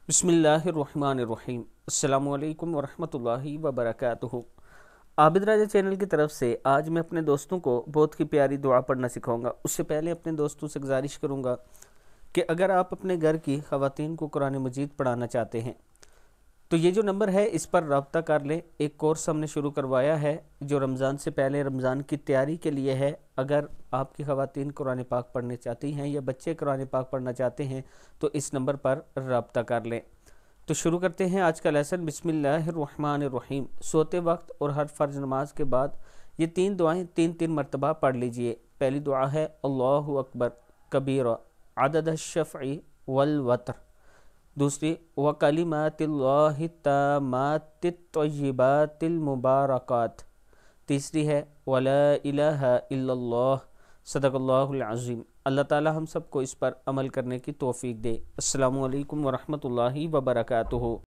بسم اللہ الرحمن الرحیم۔ السلام علیکم ورحمۃ اللہ وبرکاتہ۔ عابد راجہ چینل کی طرف سے آج میں اپنے دوستوں کو بہت ہی پیاری دعا پڑھنا سکھاؤں گا۔ اس سے پہلے اپنے دوستوں سے گزارش کروں گا کہ اگر آپ اپنے گھر کی خواتین کو قرآن مجید پڑھانا چاہتے ہیں تو یہ جو نمبر ہے اس پر رابطہ کر لیں۔ ایک کورس ہم نے شروع کروایا ہے جو رمضان سے پہلے رمضان کی تیاری کے لیے ہے۔ اگر آپ کی خواتین قرآن پاک پڑھنے چاہتی ہیں یا بچے قرآن پاک پڑھنا چاہتے ہیں تو اس نمبر پر رابطہ کر لیں۔ تو شروع کرتے ہیں آج کا لیسن۔ بسم اللہ الرحمن الرحیم۔ سوتے وقت اور ہر فرض نماز کے بعد یہ 3 دعائیں 3 مرتبہ پڑھ لیجئے۔ پہلی دعا ہے اللہ اکبر کبیرہ عدد الشفع والوتر۔ دوسری وَكَلِمَاتِ اللَّهِ التَّامَّاتِ الطَّيِّبَاتِ الْمُبَارَكَاتِ۔ تیسری ہے وَلَا إِلَٰهَ إِلَّا اللَّهُ صدق اللہ العظیم۔ اللہ تعالی ہم سب کو اس پر عمل کرنے کی توفیق دے۔ السلام علیکم ورحمۃ اللہ وبرکاتہ۔